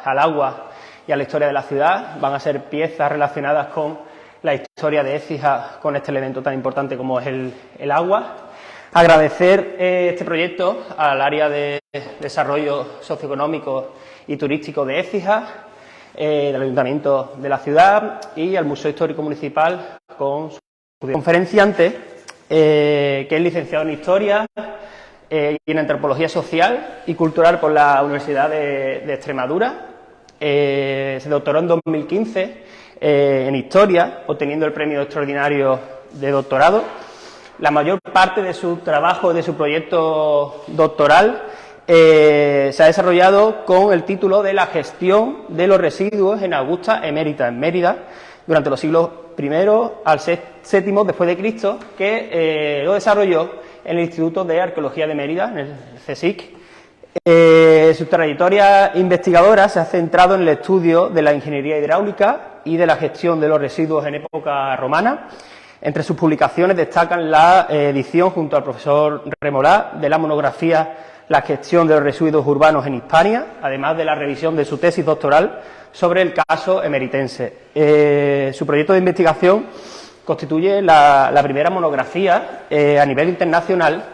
al agua y a la historia de la ciudad. Van a ser piezas relacionadas con la historia de Écija, con este elemento tan importante como es el agua. Agradecer este proyecto al área de desarrollo socioeconómico y turístico de Écija, del Ayuntamiento de la ciudad y al Museo Histórico Municipal con su conferenciante, que es licenciado en Historia y en Antropología Social y Cultural por la Universidad de Extremadura. Se doctoró en 2015 en Historia, obteniendo el premio extraordinario de doctorado. La mayor parte de su trabajo, de su proyecto doctoral, se ha desarrollado con el título de La gestión de los residuos en Augusta Emérita, en Mérida, durante los siglos I al VII después de Cristo, que lo desarrolló en el Instituto de Arqueología de Mérida, en el CSIC. Su trayectoria investigadora se ha centrado en el estudio de la ingeniería hidráulica y de la gestión de los residuos en época romana. Entre sus publicaciones destacan la edición, junto al profesor Remolá, de la monografía La gestión de los residuos urbanos en Hispania, además de la revisión de su tesis doctoral sobre el caso emeritense. Su proyecto de investigación constituye la primera monografía a nivel internacional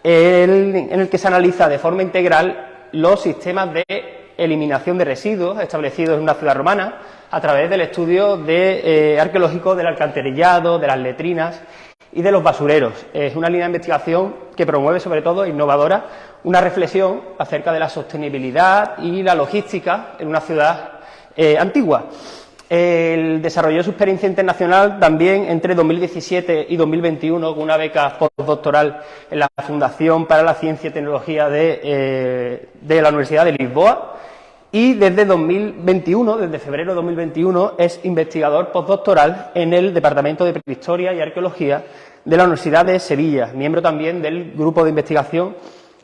en el que se analiza de forma integral los sistemas de eliminación de residuos establecidos en una ciudad romana a través del estudio arqueológico del alcantarillado, de las letrinas y de los basureros. Es una línea de investigación que promueve, sobre todo, innovadora, una reflexión acerca de la sostenibilidad y la logística en una ciudad antigua. Él desarrolló su experiencia internacional también entre 2017 y 2021 con una beca postdoctoral en la Fundación para la Ciencia y Tecnología de la Universidad de Lisboa, y desde 2021, desde febrero de 2021, es investigador postdoctoral en el Departamento de Prehistoria y Arqueología de la Universidad de Sevilla, miembro también del Grupo de Investigación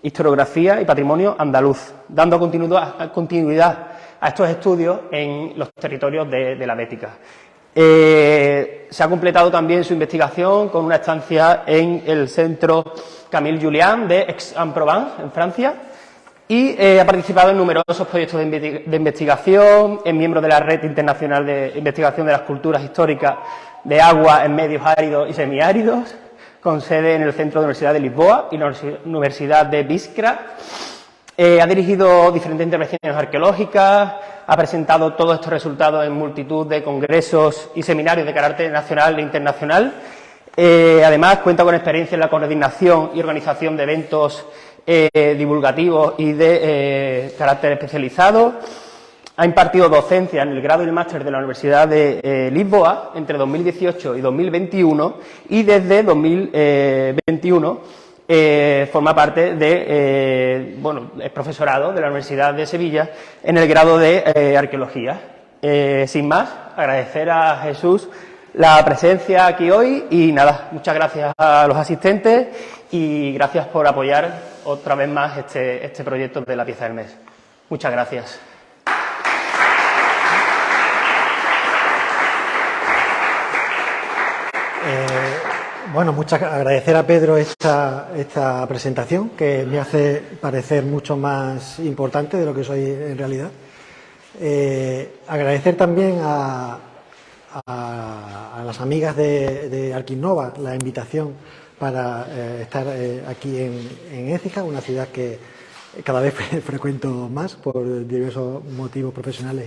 Historiografía y Patrimonio Andaluz, dando continuidad a estos estudios en los territorios de la Bética. Se ha completado también su investigación con una estancia en el Centro Camille Jullian de Aix-en-Provence, en Francia, y ha participado en numerosos proyectos de investigación, es miembro de la Red Internacional de Investigación de las Culturas Históricas de Agua en Medios Áridos y Semiáridos, con sede en el Centro de la Universidad de Lisboa y la Universidad de Biskra. Ha dirigido diferentes intervenciones arqueológicas, ha presentado todos estos resultados en multitud de congresos y seminarios de carácter nacional e internacional. Además, cuenta con experiencia en la coordinación y organización de eventos divulgativos y de carácter especializado. Ha impartido docencia en el grado y el máster de la Universidad de Lisboa entre 2018 y 2021, y desde 2021 forma parte es profesorado de la Universidad de Sevilla en el grado de Arqueología. Sin más, agradecer a Jesús la presencia aquí hoy y nada, muchas gracias a los asistentes y gracias por apoyar otra vez más este proyecto de la pieza del mes. Muchas gracias. Bueno, agradecer a Pedro esta presentación, que me hace parecer mucho más importante de lo que soy en realidad. Agradecer también a las amigas de Arquinnova la invitación para estar aquí en Écija, una ciudad que cada vez frecuento más por diversos motivos profesionales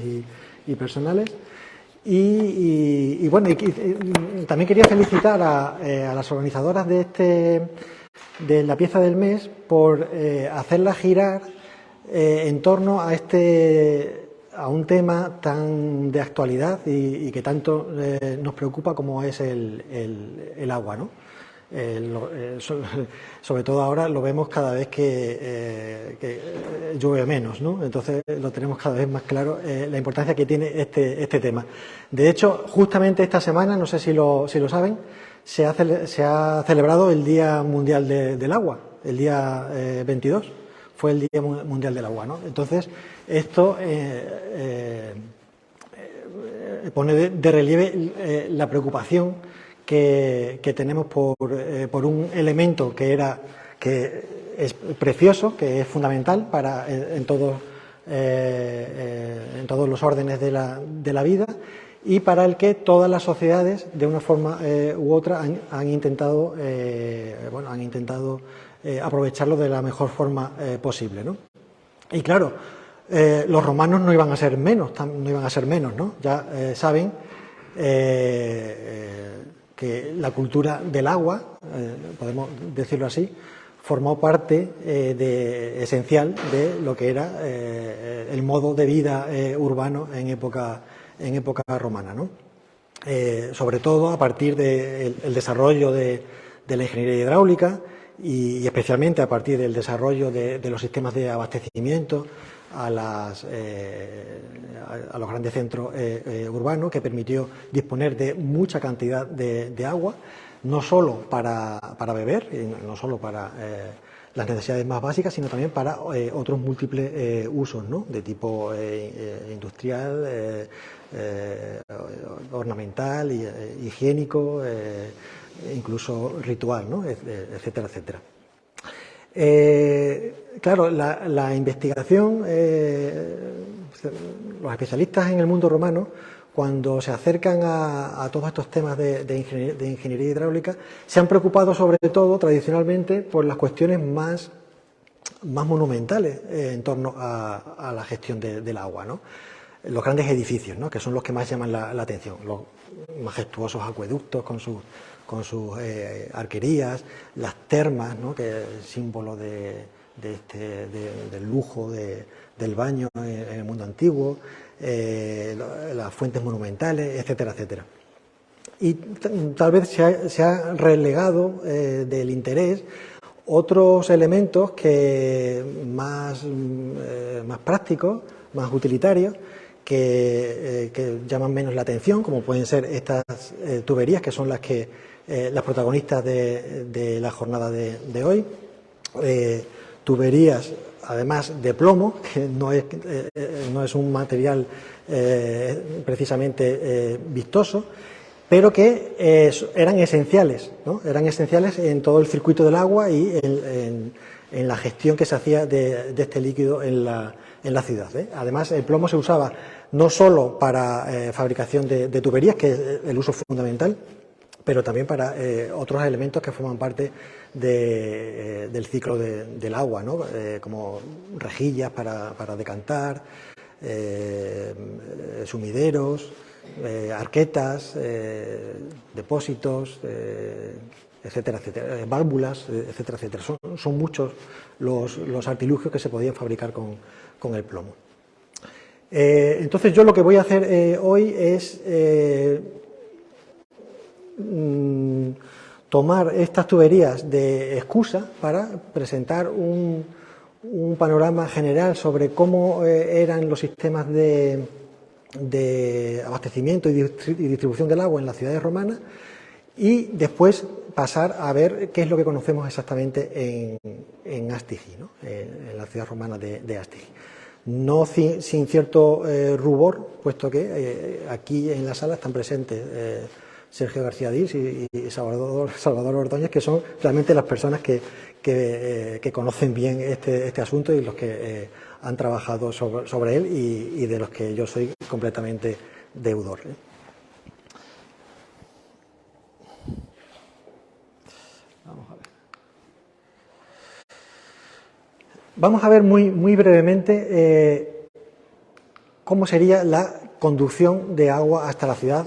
y personales. Y también quería felicitar a las organizadoras de la pieza del mes por hacerla girar en torno a un tema tan de actualidad y que tanto nos preocupa como es el agua, ¿no? Sobre todo ahora lo vemos cada vez que llueve menos, ¿no? Entonces lo tenemos cada vez más claro la importancia que tiene este tema. De hecho, justamente esta semana, no sé si lo saben, se ha celebrado el Día Mundial del Agua, el día 22, fue el Día Mundial del Agua, ¿no? Entonces, esto pone de relieve la preocupación que tenemos por un elemento que es precioso, que es fundamental en todos en todos los órdenes de la vida, y para el que todas las sociedades, de una forma u otra, han intentado aprovecharlo de la mejor forma posible, ¿no? Y claro, los romanos no iban a ser menos, ¿no? Ya saben que la cultura del agua, podemos decirlo así, formó parte esencial de lo que era el modo de vida urbano en época romana, ¿no? Sobre todo a partir del desarrollo de la ingeniería hidráulica y especialmente a partir del desarrollo de los sistemas de abastecimiento a los grandes centros urbanos, que permitió disponer de mucha cantidad de agua, no solo para beber, no solo para las necesidades más básicas, sino también para otros múltiples usos, ¿no? De tipo industrial, ornamental, higiénico, incluso ritual, ¿no? Etcétera, etcétera. Claro, la investigación, los especialistas en el mundo romano, cuando se acercan a todos estos temas de ingeniería hidráulica, se han preocupado sobre todo, tradicionalmente, por las cuestiones más monumentales en torno a la gestión del agua, ¿no? Los grandes edificios, ¿no? Que son los que más llaman la atención, los majestuosos acueductos con sus arquerías, las termas, ¿no? Que es símbolo del lujo del baño en el mundo antiguo, las fuentes monumentales, etcétera, etcétera. Y tal vez se ha relegado del interés otros elementos que más prácticos, más utilitarios, que llaman menos la atención, como pueden ser estas tuberías, que son las protagonistas de la jornada de hoy. Tuberías, además de plomo, que no es un material precisamente vistoso, pero que eran esenciales, ¿no? Eran esenciales en todo el circuito del agua y en la gestión que se hacía de este líquido en la ciudad, ¿eh? Además, el plomo se usaba no solo para fabricación de tuberías, que es el uso fundamental, pero también para otros elementos que forman parte del ciclo del agua, ¿no? Como rejillas para decantar, sumideros, arquetas, depósitos, etcétera, etcétera, válvulas, etcétera, etcétera. Son muchos los artilugios que se podían fabricar con el plomo. Entonces, yo lo que voy a hacer hoy es tomar estas tuberías de excusa para presentar un panorama general sobre cómo eran los sistemas de abastecimiento y distribución del agua en las ciudades romanas, y después pasar a ver qué es lo que conocemos exactamente en Astigi, ¿no? En la ciudad romana de Astigi. No sin cierto rubor, puesto que aquí en la sala están presentes Sergio García Dís y Salvador Ordóñez, que son realmente las personas que conocen bien este asunto y los que han trabajado sobre él y de los que yo soy completamente deudor. Vamos a ver muy brevemente cómo sería la conducción de agua hasta la ciudad,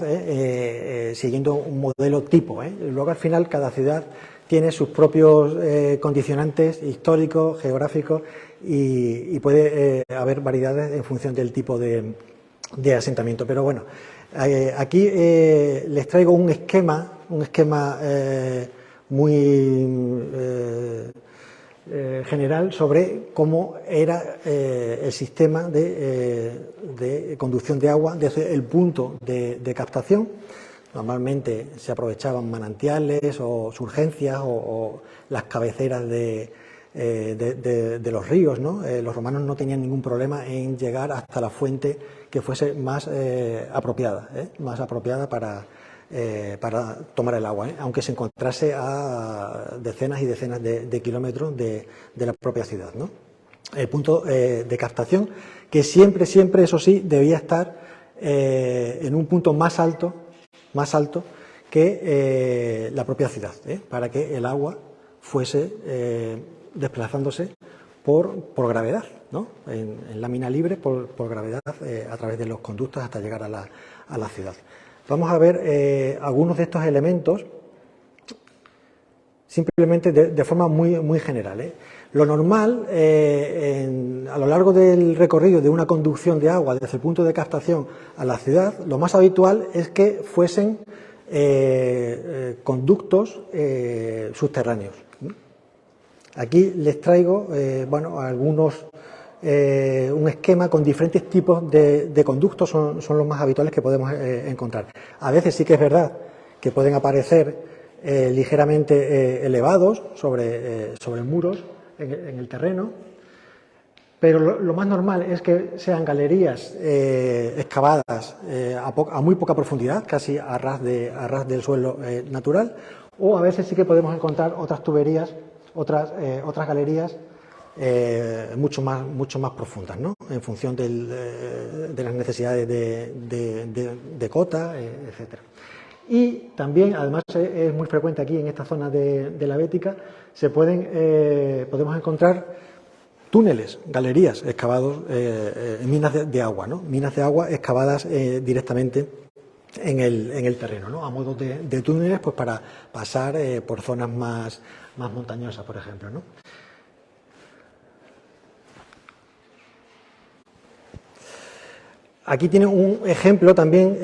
siguiendo un modelo tipo. Luego, al final, cada ciudad tiene sus propios condicionantes históricos, geográficos, y puede haber variedades en función del tipo de asentamiento. Pero bueno, aquí les traigo un esquema muy general sobre cómo era el sistema de conducción de agua desde el punto de captación. Normalmente se aprovechaban manantiales o surgencias o las cabeceras de los ríos, ¿no? Los romanos no tenían ningún problema en llegar hasta la fuente que fuese más apropiada para tomar el agua, aunque se encontrase a decenas y decenas de kilómetros de la propia ciudad, ¿no? el punto de captación, que siempre, eso sí, debía estar en un punto más alto que la propia ciudad, para que el agua fuese desplazándose por gravedad, ¿no? En lámina libre por gravedad a través de los conductos hasta llegar a la ciudad. Vamos a ver algunos de estos elementos simplemente de forma muy general. Lo normal, a lo largo del recorrido de una conducción de agua desde el punto de captación a la ciudad, lo más habitual es que fuesen conductos subterráneos. Aquí les traigo un esquema con diferentes tipos de conductos, son los más habituales que podemos encontrar. A veces sí que es verdad que pueden aparecer ligeramente elevados sobre muros en el terreno, pero lo más normal es que sean galerías excavadas a muy poca profundidad, casi a ras del suelo natural, o a veces sí que podemos encontrar otras tuberías, otras galerías mucho más profundas, ¿no? En función de las necesidades de cota, etcétera. Y también, además, es muy frecuente aquí en esta zona de la Bética, podemos encontrar túneles, galerías excavados en minas de agua, ¿no? Minas de agua excavadas directamente en el terreno, ¿no? A modo de túneles, pues para pasar por zonas más montañosas, por ejemplo, ¿no? Aquí tienen un ejemplo también,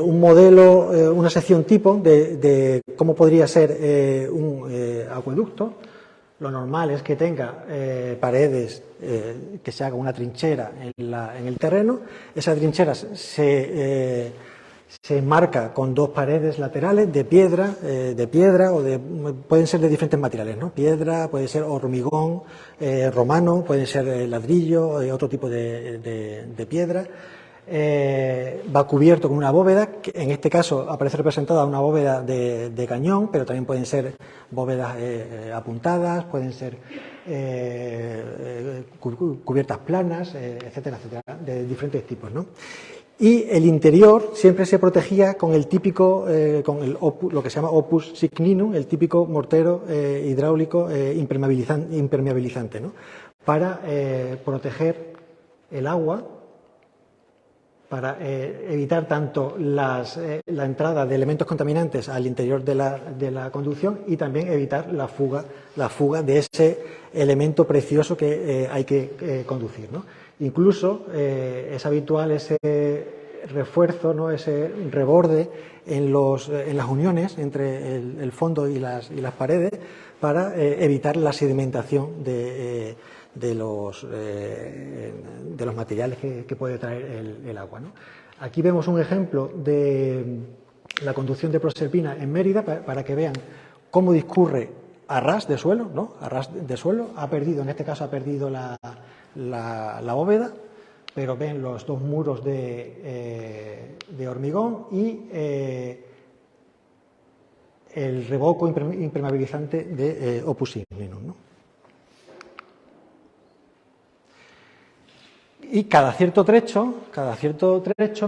un modelo, una sección tipo de cómo podría ser un acueducto. Lo normal es que tenga paredes, que se haga una trinchera en el terreno. Esa trinchera se enmarca con dos paredes laterales de piedra pueden ser de diferentes materiales, ¿no? Piedra, puede ser hormigón romano, puede ser ladrillo, otro tipo de piedra. Va cubierto con una bóveda, que en este caso aparece representada una bóveda de cañón, pero también pueden ser bóvedas apuntadas, pueden ser cubiertas planas, etcétera, de diferentes tipos, ¿no? Y el interior siempre se protegía con el típico, lo que se llama opus signinum, el típico mortero hidráulico impermeabilizante, ¿no? Para proteger el agua, para evitar tanto la entrada de elementos contaminantes al interior de la conducción y también evitar la fuga de ese elemento precioso que hay que conducir, ¿no? Incluso es habitual ese refuerzo, ¿no? Ese reborde en las uniones entre el fondo y las paredes para evitar la sedimentación de los materiales que puede traer el agua, ¿no? Aquí vemos un ejemplo de la conducción de Proserpina en Mérida para que vean cómo discurre a ras de suelo, ¿no? A ras de suelo, en este caso ha perdido la bóveda, pero ven los dos muros de hormigón y el revoco impermeabilizante de opus signinum, ¿no? Y cada cierto trecho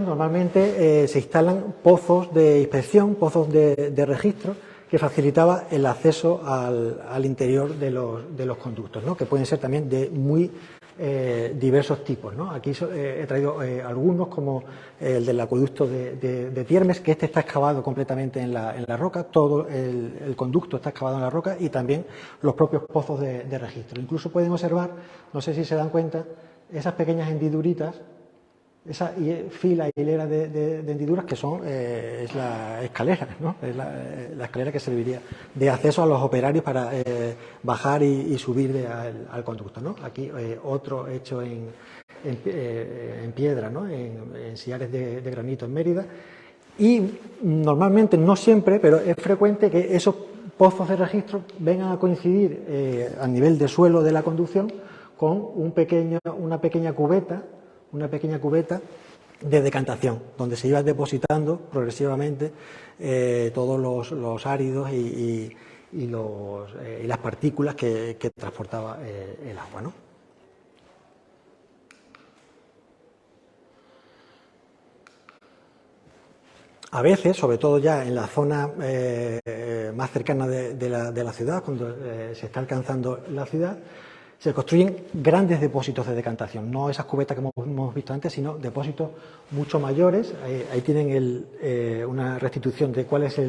normalmente se instalan pozos de inspección, pozos de registro, que facilitaba el acceso al interior de los conductos, ¿no? Que pueden ser también de muy diversos tipos, ¿no? Aquí he traído algunos, como el del acueducto de Tiermes, que está excavado completamente en la roca, todo el conducto está excavado en la roca, y también los propios pozos de registro. Incluso pueden observar, no sé si se dan cuenta, esas pequeñas hendiduritas, esa fila y hilera de hendiduras que es la escalera, ¿no? Es la escalera que serviría de acceso a los operarios para bajar y subir al conducto, ¿no? Aquí otro hecho en piedra, ¿no? En sillares de granito en Mérida. Y normalmente, no siempre, pero es frecuente que esos pozos de registro vengan a coincidir a nivel de suelo de la conducción con una pequeña cubeta de decantación, donde se iba depositando progresivamente todos los áridos y las partículas que transportaba el agua, ¿no? A veces, sobre todo ya en la zona más cercana de la ciudad, cuando se está alcanzando la ciudad, se construyen grandes depósitos de decantación, no esas cubetas que hemos visto antes, sino depósitos mucho mayores. Ahí tienen una restitución de cuál es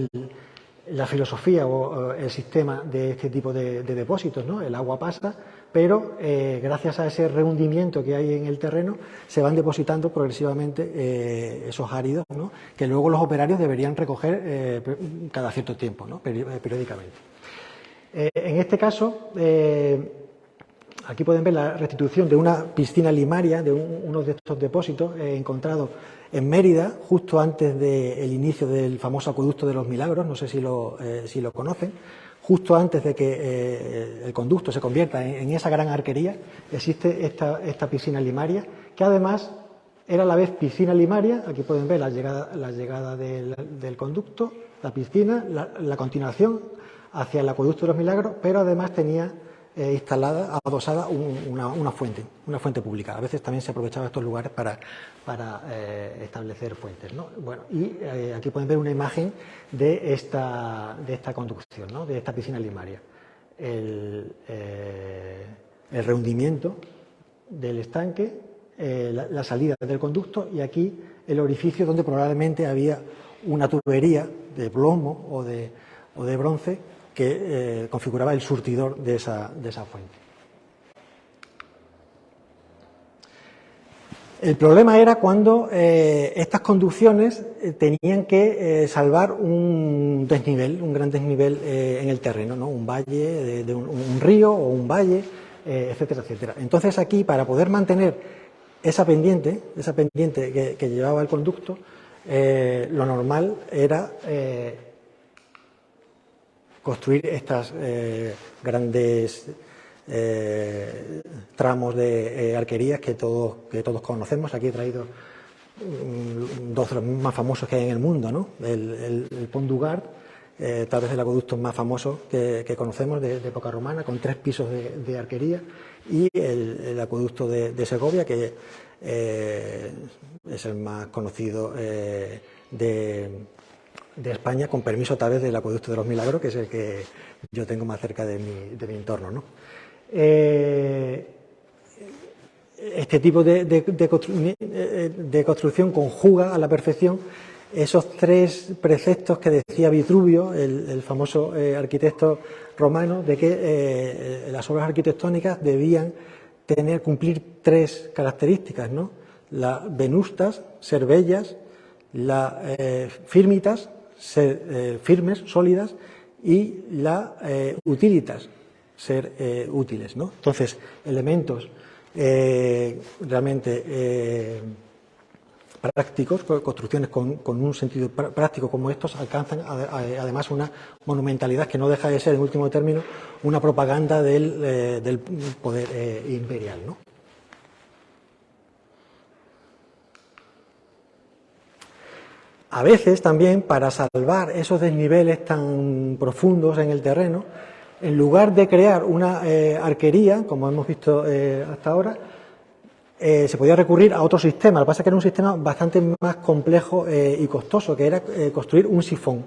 la filosofía o el sistema de este tipo de depósitos, ¿no? El agua pasa, pero gracias a ese rehundimiento que hay en el terreno se van depositando progresivamente esos áridos, ¿no? Que luego los operarios deberían recoger cada cierto tiempo, ¿no? Periódicamente. En este caso, aquí pueden ver la restitución de una piscina limaria, de uno de estos depósitos encontrados en Mérida, justo antes del inicio del famoso Acueducto de los Milagros, no sé si lo conocen, justo antes de que el conducto se convierta en esa gran arquería, existe esta piscina limaria, que además era a la vez piscina limaria. Aquí pueden ver la llegada del conducto, la piscina, la continuación hacia el Acueducto de los Milagros, pero además tenía instalada, adosada una fuente pública. A veces también se aprovechaba estos lugares para establecer fuentes, ¿no? Bueno, y aquí pueden ver una imagen de esta conducción, ¿no? De esta piscina limaria. El rehundimiento del estanque, la salida del conducto, y aquí el orificio donde probablemente había una tubería de plomo o de bronce que configuraba el surtidor de esa fuente. El problema era cuando estas conducciones tenían que salvar un gran desnivel en el terreno, ¿no? Un valle, de un río o un valle, etcétera, etcétera. Entonces aquí, para poder mantener esa pendiente que llevaba el conducto, lo normal era construir estas grandes tramos de arquerías que todos conocemos. Aquí he traído dos de los más famosos que hay en el mundo, ¿no? El Pont du Gard, tal vez el acueducto más famoso que conocemos de época romana, con 3 pisos de arquería, y el acueducto de Segovia, que es el más conocido de España, con permiso tal vez del Acueducto de los Milagros, que es el que yo tengo más cerca de mi entorno, ¿no? Este tipo de construcción conjuga a la perfección esos 3 preceptos que decía Vitruvio, el famoso arquitecto romano, de que las obras arquitectónicas debían cumplir 3 características, ¿no? Las venustas, ser bellas; las firmitas, ser firmes, sólidas; y las utilitas, ser útiles, ¿no? Entonces, elementos realmente prácticos, construcciones con un sentido práctico como estos, alcanzan además una monumentalidad que no deja de ser, en último término, una propaganda del poder imperial, ¿no? A veces también, para salvar esos desniveles tan profundos en el terreno, en lugar de crear una arquería, como hemos visto hasta ahora, se podía recurrir a otro sistema. Lo que pasa es que era un sistema bastante más complejo y costoso, que era construir un sifón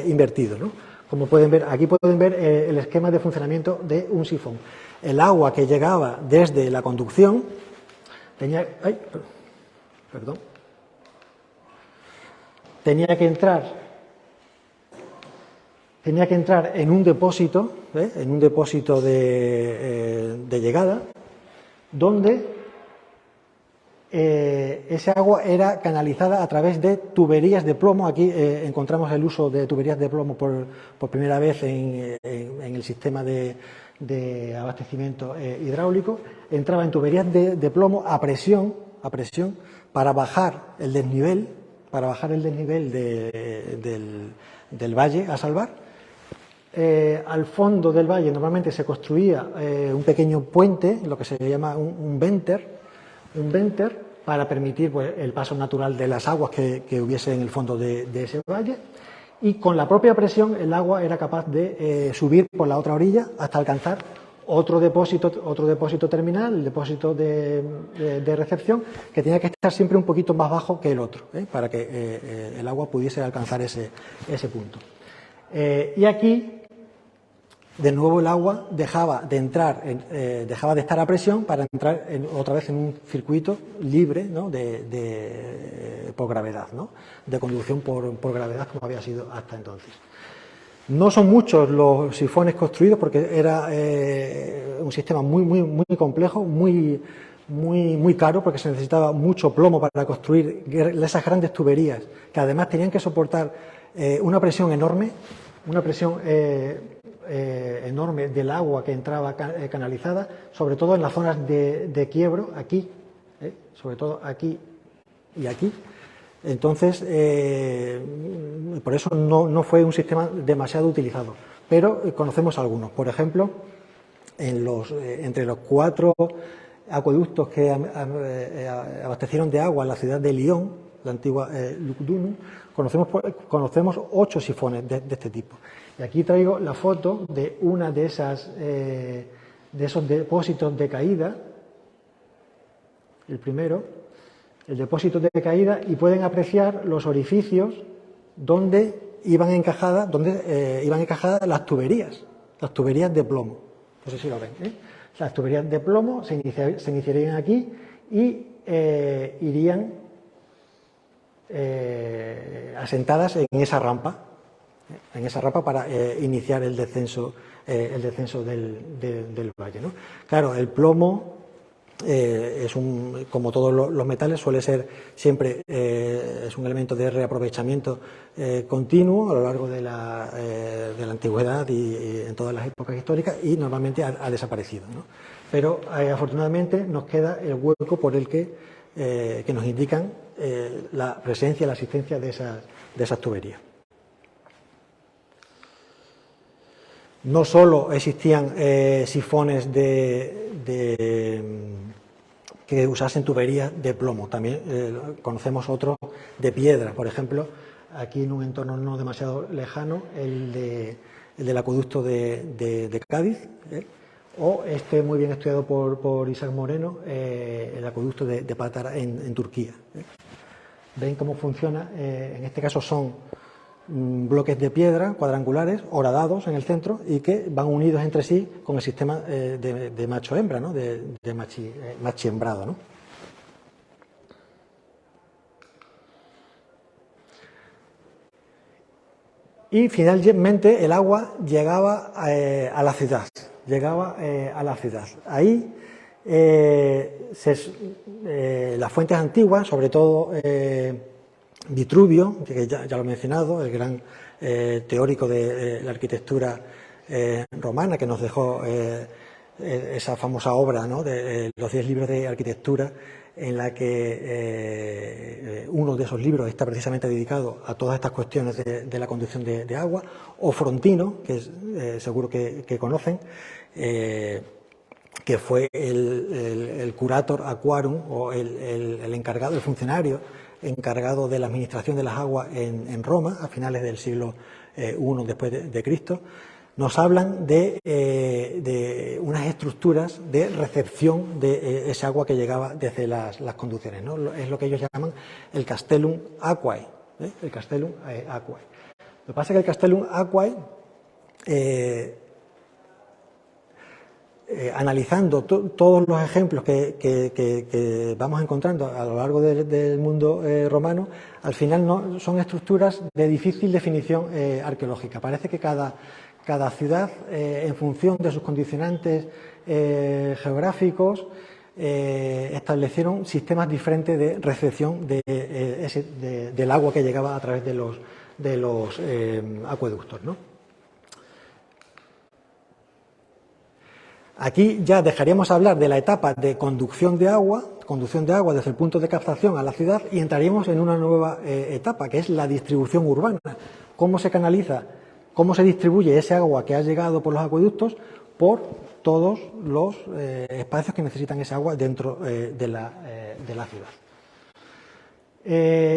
invertido, ¿no? Como pueden ver, aquí pueden ver el esquema de funcionamiento de un sifón. El agua que llegaba desde la conducción tenía que entrar en un depósito, de llegada, donde ese agua era canalizada a través de tuberías de plomo. Aquí encontramos el uso de tuberías de plomo por primera vez en el sistema de abastecimiento hidráulico. Entraba en tuberías de plomo a presión para bajar el desnivel, del valle a salvar. Al fondo del valle normalmente se construía un pequeño puente, lo que se llama un venter, para permitir, pues, el paso natural de las aguas que hubiese en el fondo de ese valle, y con la propia presión el agua era capaz de subir por la otra orilla hasta alcanzar otro depósito terminal, el depósito de recepción, que tenía que estar siempre un poquito más bajo que el otro, para que el agua pudiese alcanzar ese punto. Y aquí, de nuevo, el agua dejaba de estar a presión para entrar otra vez en un circuito libre, ¿no?, por gravedad, ¿no?, de conducción por gravedad, como había sido hasta entonces. No son muchos los sifones construidos porque era un sistema muy complejo, muy caro, porque se necesitaba mucho plomo para construir esas grandes tuberías, que además tenían que soportar una presión enorme, enorme del agua que entraba canalizada, sobre todo en las zonas de quiebro, aquí, sobre todo aquí y aquí. Entonces, por eso no fue un sistema demasiado utilizado, pero conocemos algunos. Por ejemplo, entre los 4 acueductos que abastecieron de agua a la ciudad de Lyon, la antigua Lugdunum, conocemos 8 sifones de este tipo. Y aquí traigo la foto de una de esos depósitos de caída, el primero, el depósito de caída, y pueden apreciar los orificios donde iban encajadas las tuberías de plomo. No sé si lo ven, Las tuberías de plomo se iniciarían aquí y irían asentadas en esa rampa para iniciar el descenso del valle, ¿no? Claro, el plomo como todos los metales, suele ser siempre es un elemento de reaprovechamiento continuo a lo largo de la antigüedad y en todas las épocas históricas, y normalmente ha desaparecido, ¿no? Pero afortunadamente nos queda el hueco por el que nos indican la presencia, la existencia de esas tuberías. No solo existían sifones que usasen tuberías de plomo, también conocemos otros de piedra. Por ejemplo, aquí en un entorno no demasiado lejano, el del acueducto de Cádiz, o muy bien estudiado por Isaac Moreno, el acueducto de Pátara en Turquía. ¿Ven cómo funciona? En este caso son bloques de piedra cuadrangulares, horadados en el centro, y que van unidos entre sí con el sistema de macho-hembra, ¿no?, de machiembrado, ¿no? Y finalmente el agua llegaba a la ciudad. Ahí las fuentes antiguas, sobre todo Vitruvio, que ya lo he mencionado, el gran teórico de la arquitectura romana, que nos dejó esa famosa obra, ¿no?, de los 10 libros de arquitectura, en la que uno de esos libros está precisamente dedicado a todas estas cuestiones de la conducción de agua, o Frontino, que seguro que conocen, que fue el curator aquarum, o el encargado, el funcionario encargado de la administración de las aguas en Roma a finales del siglo I después de Cristo. Nos hablan de unas estructuras de recepción de ese agua que llegaba desde las conducciones, ¿no? Es lo que ellos llaman el Castellum Aquae, el Castellum Aquae. Lo que pasa es que el Castellum Aquae, analizando todos los ejemplos que vamos encontrando a lo largo del mundo romano, al final no son estructuras de difícil definición arqueológica. Parece que cada ciudad, en función de sus condicionantes geográficos, establecieron sistemas diferentes de recepción del agua que llegaba a través de los acueductos, ¿no? Aquí ya dejaríamos hablar de la etapa de conducción de agua desde el punto de captación a la ciudad, y entraríamos en una nueva etapa, que es la distribución urbana. Cómo se canaliza, cómo se distribuye ese agua que ha llegado por los acueductos por todos los espacios que necesitan ese agua dentro de la ciudad.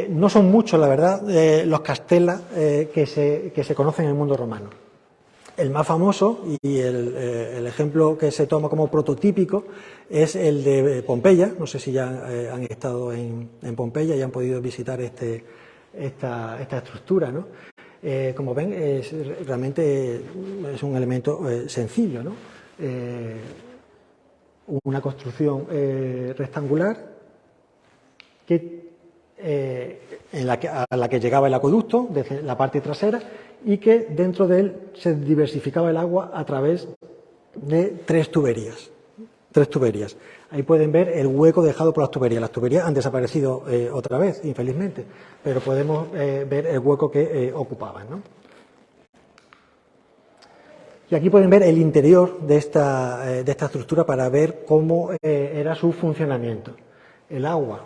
No son muchos, la verdad, los castelas que se conocen en el mundo romano. El más famoso y el ejemplo que se toma como prototípico es el de Pompeya. No sé si ya han estado en Pompeya y han podido visitar esta estructura, ¿no? Como ven, realmente es un elemento sencillo, ¿no? Una construcción rectangular a la que llegaba el acueducto desde la parte trasera y que dentro de él se diversificaba el agua a través de tres tuberías. Ahí pueden ver el hueco dejado por las tuberías. Las tuberías han desaparecido otra vez, infelizmente, pero podemos ver el hueco que ocupaban, ¿no? Y aquí pueden ver el interior de esta estructura para ver cómo era su funcionamiento. El agua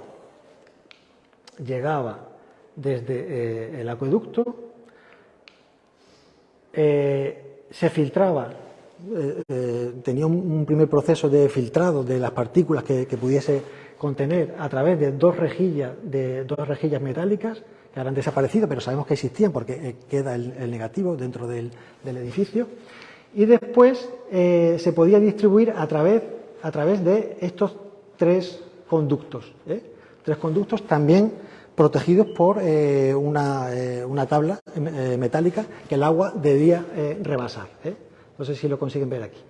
llegaba desde el acueducto, se filtraba, tenía un primer proceso de filtrado de las partículas que pudiese contener a través de dos rejillas metálicas que ahora han desaparecido, pero sabemos que existían porque queda el negativo dentro del edificio. Y después se podía distribuir a través de estos tres conductos. Tres conductos también protegidos por una tabla metálica que el agua debía rebasar. No sé si lo consiguen ver aquí.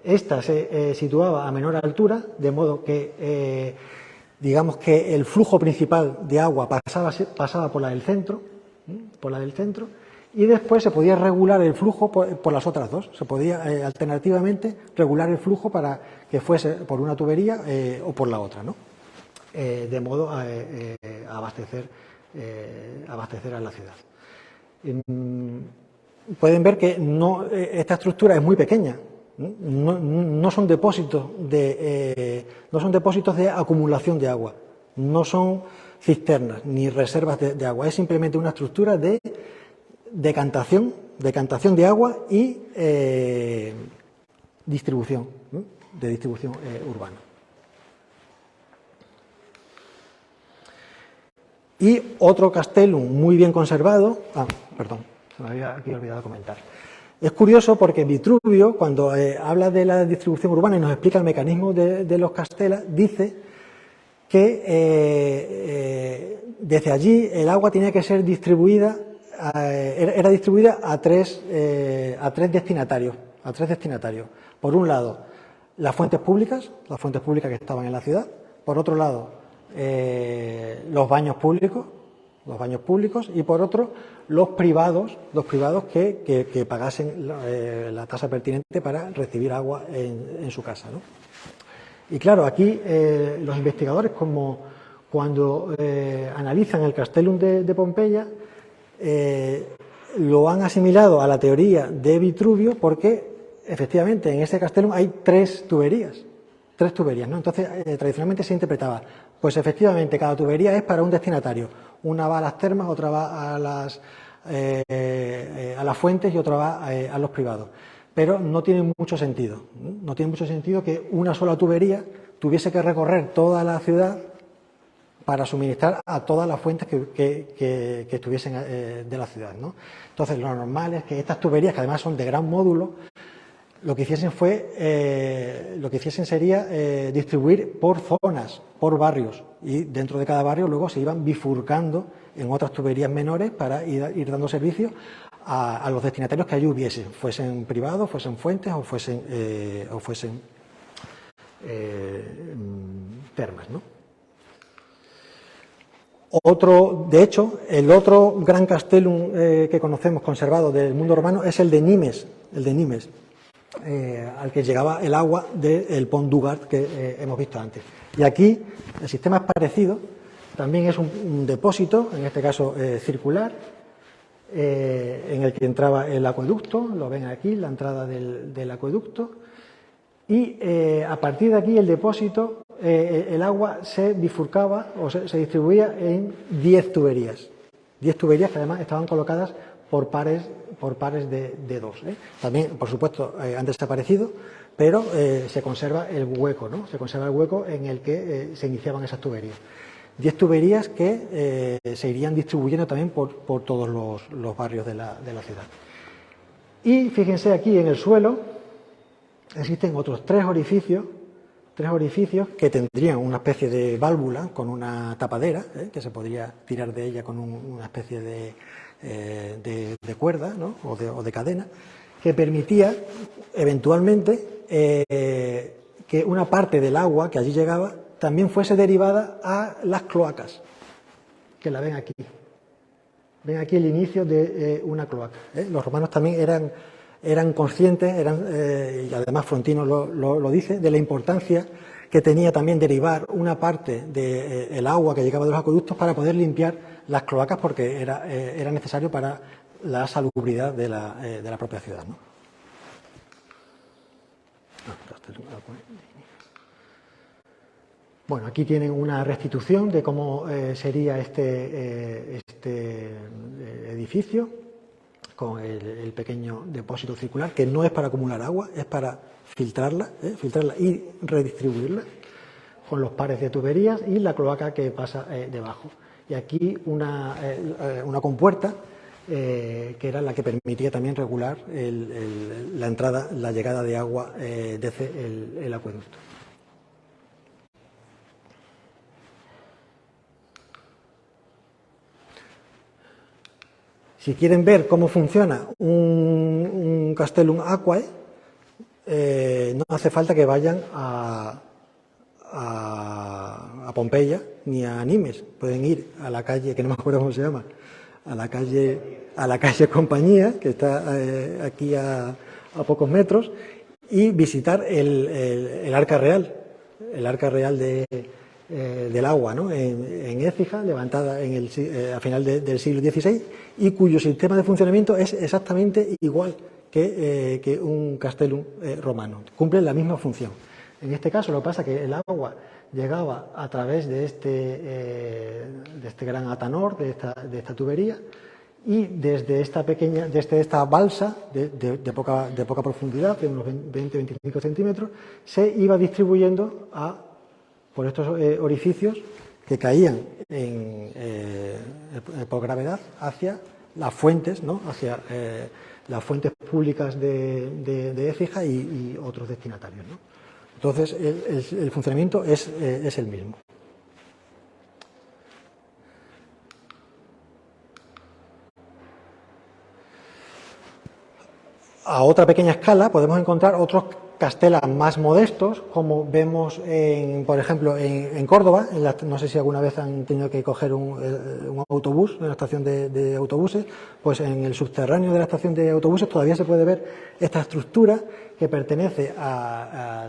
Esta se situaba a menor altura, de modo que, digamos que el flujo principal de agua pasaba por la del centro, y después se podía regular el flujo por las otras dos. Se podía alternativamente regular el flujo para que fuese por una tubería o por la otra, ¿no? De modo a abastecer a la ciudad. Pueden ver que esta estructura es muy pequeña. No son depósitos de acumulación de agua, no son cisternas ni reservas de agua. Es simplemente una estructura de decantación de agua y distribución urbana. Y otro castellum muy bien conservado, se me había aquí olvidado comentar. Es curioso porque Vitruvio, cuando habla de la distribución urbana y nos explica el mecanismo de los castelas, dice que desde allí el agua tenía que ser distribuida, era distribuida a tres destinatarios. Por un lado, las fuentes públicas que estaban en la ciudad. Por otro lado, los baños públicos y por otro los privados que pagasen la tasa pertinente para recibir agua en su casa, ¿no? Y claro, aquí los investigadores, como cuando analizan el Castellum de Pompeya, lo han asimilado a la teoría de Vitruvio porque efectivamente en ese Castellum hay tres tuberías, ¿no? Entonces tradicionalmente se interpretaba, pues efectivamente cada tubería es para un destinatario. Una va a las termas, otra va a las fuentes y otra va a los privados. Pero no tiene mucho sentido. No tiene mucho sentido que una sola tubería tuviese que recorrer toda la ciudad para suministrar a todas las fuentes que estuviesen de la ciudad, ¿no? Entonces lo normal es que estas tuberías, que además son de gran módulo, lo que hiciesen sería distribuir por zonas, por barrios, y dentro de cada barrio luego se iban bifurcando en otras tuberías menores para ir dando servicio a los destinatarios que allí hubiesen, fuesen privados, fuesen fuentes o fuesen termas, ¿no? De hecho, el otro gran castellum que conocemos conservado del mundo romano es el de Nimes, al que llegaba el agua del Pont du Gard que hemos visto antes. Y aquí el sistema es parecido, también es un depósito, en este caso circular, en el que entraba el acueducto, lo ven aquí, la entrada del acueducto, y a partir de aquí el depósito, el agua se bifurcaba o se distribuía en 10 tuberías. 10 tuberías que además estaban colocadas por pares de dos. También, por supuesto, han desaparecido, pero se conserva el hueco, ¿no? Se conserva el hueco en el que se iniciaban esas tuberías. 10 tuberías que se irían distribuyendo también por todos los barrios de la ciudad. Y fíjense aquí en el suelo, existen otros tres orificios que tendrían una especie de válvula con una tapadera, que se podría tirar de ella con una especie de cuerda, ¿no? o de cadena, que permitía eventualmente que una parte del agua que allí llegaba también fuese derivada a las cloacas, que la ven aquí. Ven aquí el inicio de una cloaca. Los romanos también eran conscientes, y además Frontino lo dice, de la importancia que tenía también derivar una parte del agua que llegaba de los acueductos para poder limpiar las cloacas, porque era necesario para la salubridad de la propia ciudad, ¿no? Bueno, aquí tienen una restitución de cómo sería este edificio, con el pequeño depósito circular, que no es para acumular agua, es para filtrarla y redistribuirla, con los pares de tuberías y la cloaca que pasa debajo. Y aquí una compuerta que era la que permitía también regular la entrada, la llegada de agua desde el acueducto. Si quieren ver cómo funciona un castellum aquae, no hace falta que vayan a Pompeya ni a Nimes. Pueden ir a la calle, que no me acuerdo cómo se llama, a la calle Compañía, que está aquí a pocos metros, y visitar el Arca Real, del agua, ¿no? en Écija, levantada a final del siglo XVI, y cuyo sistema de funcionamiento es exactamente igual que un castellum romano. Cumple la misma función. En este caso, lo que pasa es que el agua llegaba a través de este gran atanor, de esta tubería, y desde esta balsa de poca profundidad, de unos 20-25 centímetros, se iba distribuyendo por estos orificios que caían por gravedad hacia las fuentes, ¿no? Hacia las fuentes públicas de Écija y otros destinatarios, ¿no? Entonces, el funcionamiento es el mismo. A otra pequeña escala podemos encontrar otros castelas más modestos, como vemos, por ejemplo, en Córdoba. No sé si alguna vez han tenido que coger un autobús en la estación de autobuses, pues en el subterráneo de la estación de autobuses todavía se puede ver esta estructura que pertenece a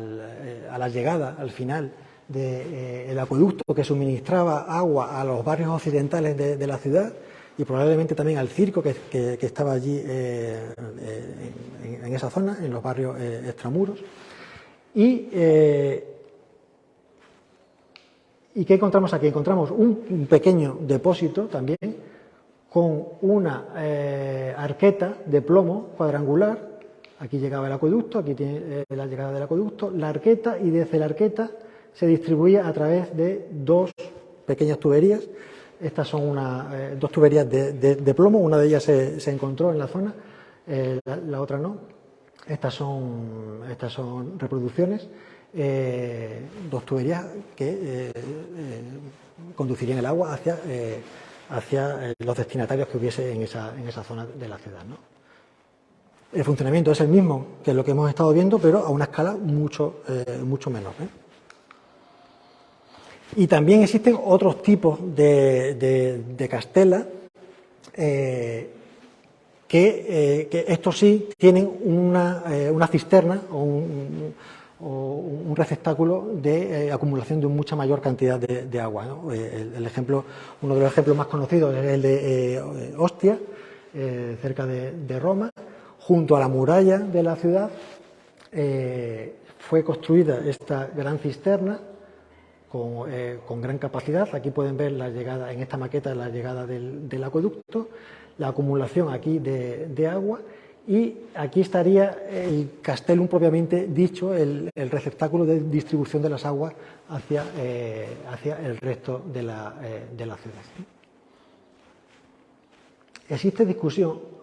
la llegada, al final, del acueducto que suministraba agua a los barrios occidentales de la ciudad, y probablemente también al circo que estaba allí en esa zona, en los barrios extramuros. ¿Y qué encontramos aquí? Encontramos un pequeño depósito también con una arqueta de plomo cuadrangular. Aquí llegaba el acueducto, aquí tiene la llegada del acueducto, la arqueta, y desde la arqueta se distribuía a través de dos pequeñas tuberías. Estas son dos tuberías de plomo, una de ellas se encontró en la zona, la otra no. Estas son reproducciones, dos tuberías que conducirían el agua hacia los destinatarios que hubiese en esa zona de la ciudad, ¿no? El funcionamiento es el mismo que lo que hemos estado viendo, pero a una escala mucho menor, ¿eh? Y también existen otros tipos de castela que estos sí tienen una cisterna o un receptáculo de acumulación de mucha mayor cantidad de agua, ¿no? Uno de los ejemplos más conocidos es el de Ostia, cerca de Roma. Junto a la muralla de la ciudad fue construida esta gran cisterna con gran capacidad. Aquí pueden ver la llegada, en esta maqueta, la llegada del acueducto, la acumulación aquí de agua, y aquí estaría el castellum propiamente dicho, el receptáculo de distribución de las aguas hacia el resto de la ciudad. Existe discusión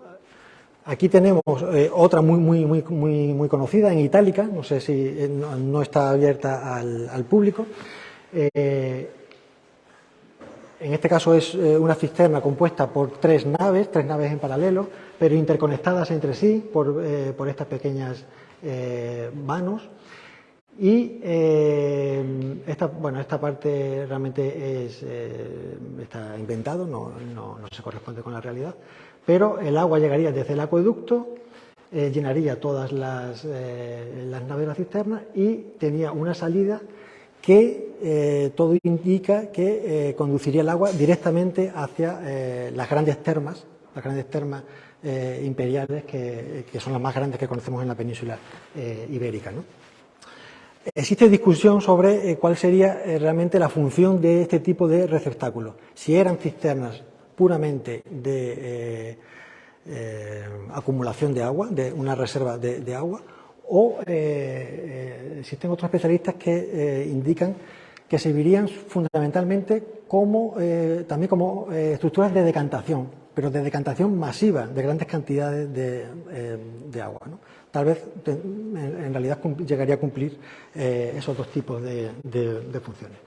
Aquí tenemos otra muy conocida, en itálica, no sé si no está abierta al público. En este caso es una cisterna compuesta por tres naves en paralelo, pero interconectadas entre sí por estas pequeñas vanos. Y esta parte realmente está inventado, no se corresponde con la realidad, pero el agua llegaría desde el acueducto, llenaría todas las naves de la cisterna y tenía una salida que todo indica que conduciría el agua directamente hacia las grandes termas imperiales que son las más grandes que conocemos en la península ibérica, ¿no? Existe discusión sobre cuál sería realmente la función de este tipo de receptáculos. Si eran cisternas puramente de acumulación de agua, de una reserva de agua, o existen otros especialistas que indican que servirían fundamentalmente también como estructuras de decantación, pero de decantación masiva de grandes cantidades de agua, ¿no? Tal vez en realidad llegaría a cumplir esos dos tipos de funciones.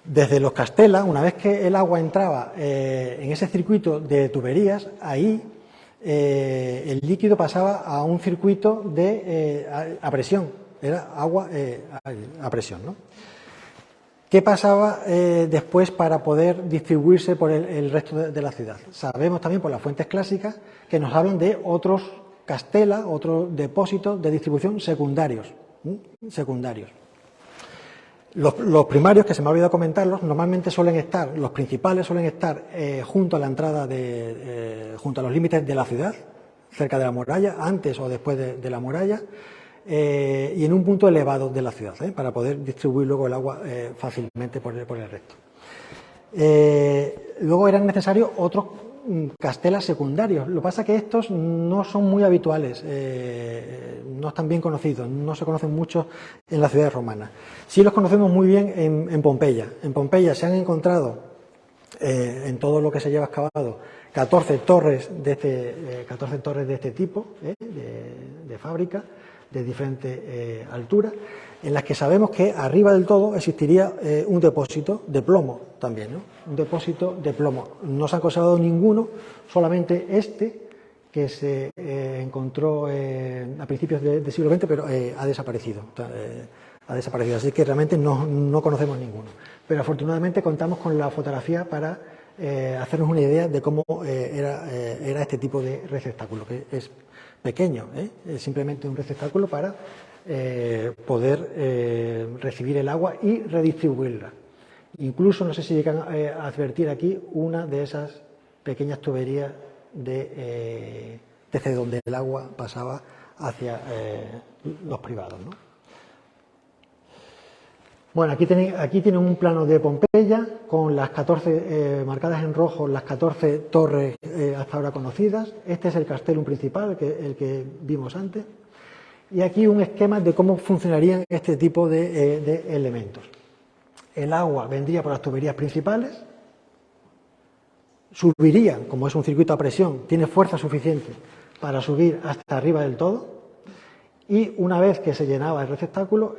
Desde los Castella, una vez que el agua entraba en ese circuito de tuberías, ahí el líquido pasaba a un circuito a presión, era agua a presión, ¿no? ¿Qué pasaba después para poder distribuirse por el resto de la ciudad? Sabemos también por las fuentes clásicas que nos hablan de otros Castella, otros depósitos de distribución secundarios. Los primarios, que se me ha olvidado comentarlos, normalmente los principales suelen estar junto a la entrada, junto a los límites de la ciudad, cerca de la muralla, antes o después de la muralla, y en un punto elevado de la ciudad, para poder distribuir luego el agua fácilmente por el resto. Luego eran necesarios otros castelas secundarios. Lo que pasa es que estos no son muy habituales, no están bien conocidos, no se conocen mucho en las ciudades romanas. Sí los conocemos muy bien en Pompeya. En Pompeya se han encontrado, en todo lo que se lleva excavado, 14 torres de este tipo, de fábrica, de diferente altura, en las que sabemos que arriba del todo existiría un depósito de plomo también, ¿no? Un depósito de plomo. No se ha conservado ninguno, solamente que se encontró a principios del siglo XX, pero ha desaparecido. Así que realmente no conocemos ninguno. Pero afortunadamente contamos con la fotografía para hacernos una idea de cómo era este tipo de receptáculo, que es pequeño, es simplemente un receptáculo para poder recibir el agua y redistribuirla. Incluso, no sé si llegan a advertir aquí, una de esas pequeñas tuberías desde donde el agua pasaba hacia los privados, ¿no? Bueno, aquí tienen un plano de Pompeya con las 14, marcadas en rojo, las 14 torres hasta ahora conocidas. Este es el castellum principal, el que vimos antes. Y aquí un esquema de cómo funcionarían este tipo de elementos. El agua vendría por las tuberías principales, subiría, como es un circuito a presión, tiene fuerza suficiente para subir hasta arriba del todo, y una vez que se llenaba el receptáculo,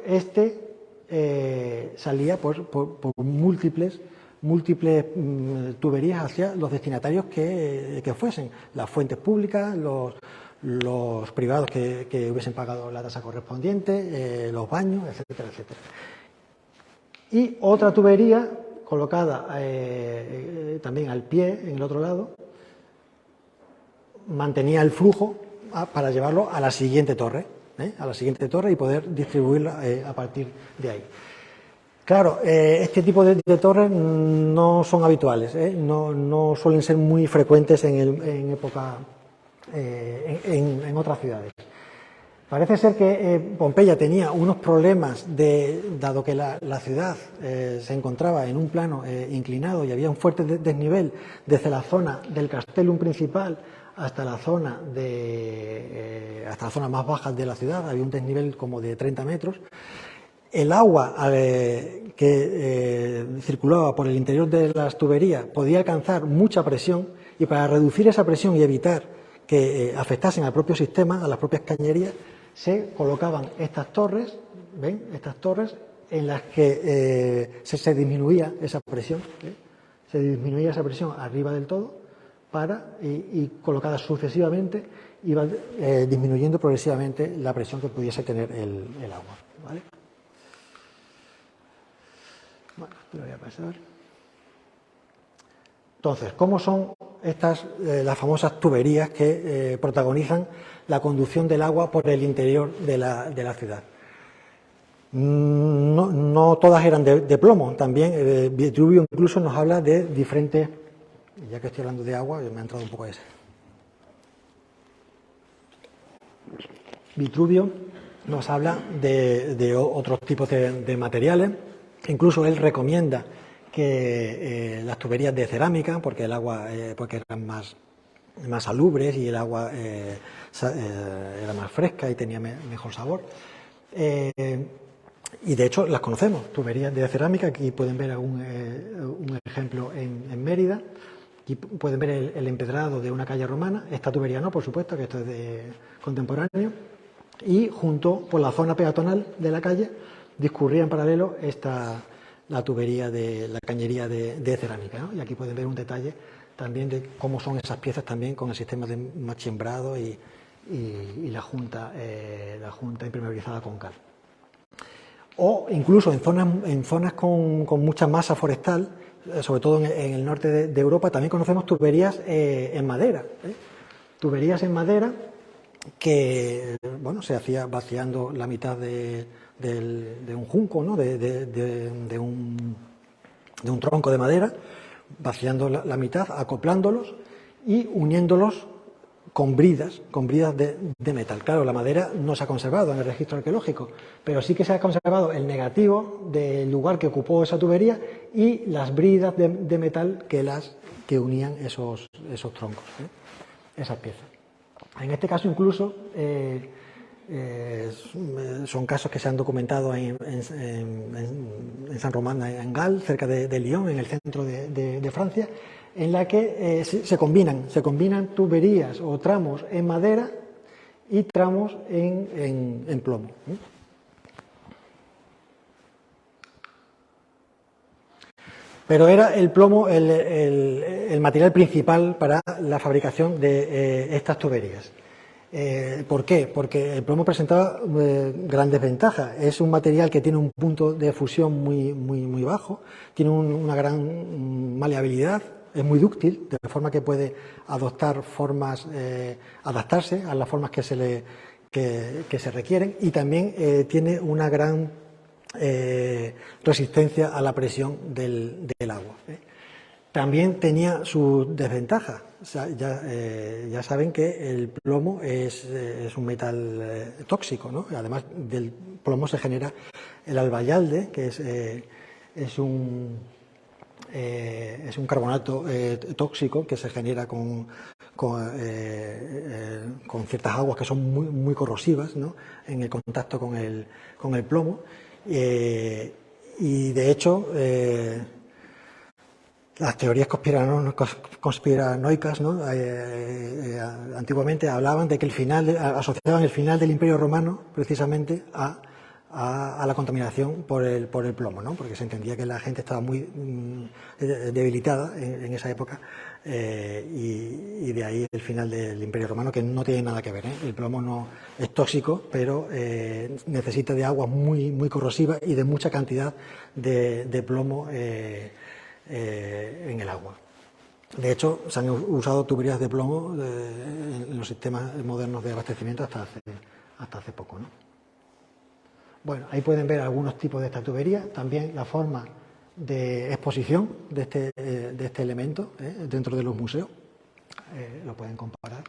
salía por múltiples tuberías hacia los destinatarios que fuesen, las fuentes públicas, los privados que hubiesen pagado la tasa correspondiente, los baños, etcétera, etcétera. Y otra tubería colocada también al pie, en el otro lado, mantenía el flujo para llevarlo a la siguiente torre, y poder distribuirla a partir de ahí. Claro, este tipo de torres no son habituales, no suelen ser muy frecuentes en otras ciudades. Parece ser que Pompeya tenía unos problemas, dado que la ciudad se encontraba en un plano inclinado y había un fuerte desnivel desde la zona del castellum principal hasta las zonas más bajas de la ciudad, había un desnivel como de 30 metros. el agua que circulaba por el interior de las tuberías podía alcanzar mucha presión, y para reducir esa presión y evitar que afectasen al propio sistema, a las propias cañerías, se colocaban estas torres, ¿ven? Estas torres en las que se disminuía esa presión, se disminuía esa presión arriba del todo, y colocadas sucesivamente iba disminuyendo progresivamente la presión que pudiese tener el agua, ¿vale? Bueno, lo voy a pasar. Entonces, ¿cómo son estas las famosas tuberías que protagonizan la conducción del agua por el interior de la ciudad? No todas eran de plomo, también Vitruvio incluso nos habla de diferentes, ya que estoy hablando de agua, me ha entrado un poco ese. Vitruvio nos habla de otros tipos de materiales, incluso él recomienda que las tuberías de cerámica, porque el agua porque eran más salubres y el agua era más fresca y tenía mejor sabor. Y de hecho las conocemos, tuberías de cerámica. Aquí pueden ver un ejemplo en Mérida. Aquí pueden ver el empedrado de una calle romana. Esta tubería no, por supuesto, que esto es contemporáneo. Y junto, por la zona peatonal de la calle, discurría en paralelo la tubería de la cañería de cerámica, ¿no? Y aquí pueden ver un detalle también de cómo son esas piezas también con el sistema de machimbrado y la junta impermeabilizada con cal. O incluso en zonas con mucha masa forestal, sobre todo en el norte de Europa, también conocemos tuberías en madera. Tuberías en madera que, bueno, se hacía vaciando la mitad de un junco, ¿no? de un tronco de madera, vaciando la mitad, acoplándolos y uniéndolos con bridas de metal. Claro, la madera no se ha conservado en el registro arqueológico, pero sí que se ha conservado el negativo del lugar que ocupó esa tubería y las bridas de metal que unían esos troncos, esas piezas. En este caso incluso son casos que se han documentado en San Román, en Gal, cerca de Lyon, en el centro de Francia, en la que se combinan tuberías o tramos en madera y tramos en plomo. Pero era el plomo el material principal para la fabricación de estas tuberías. ¿Por qué? Porque el plomo presentaba grandes ventajas. Es un material que tiene un punto de fusión muy bajo, tiene una gran maleabilidad, es muy dúctil, de forma que puede adaptarse a las formas que se requieren, y también tiene una gran resistencia a la presión del agua. También tenía sus desventajas. O sea, ya saben que el plomo es un metal tóxico, ¿no? Además del plomo se genera el albayalde, que es un carbonato tóxico que se genera con ciertas aguas que son muy corrosivas, ¿no? En el contacto con el plomo. Y de hecho las teorías conspiranoicas, ¿no? Antiguamente hablaban de que asociaban el final del Imperio Romano precisamente a la contaminación por el plomo, ¿no? Porque se entendía que la gente estaba muy debilitada en esa época, y de ahí el final del Imperio Romano, que no tiene nada que ver, ¿eh? El plomo no es tóxico, pero necesita de aguas muy corrosivas y de mucha cantidad de plomo en el agua. De hecho, se han usado tuberías de plomo en los sistemas modernos de abastecimiento hasta hace poco, ¿no? Bueno, ahí pueden ver algunos tipos de esta tubería, también la forma de exposición de este elemento dentro de los museos, lo pueden comparar.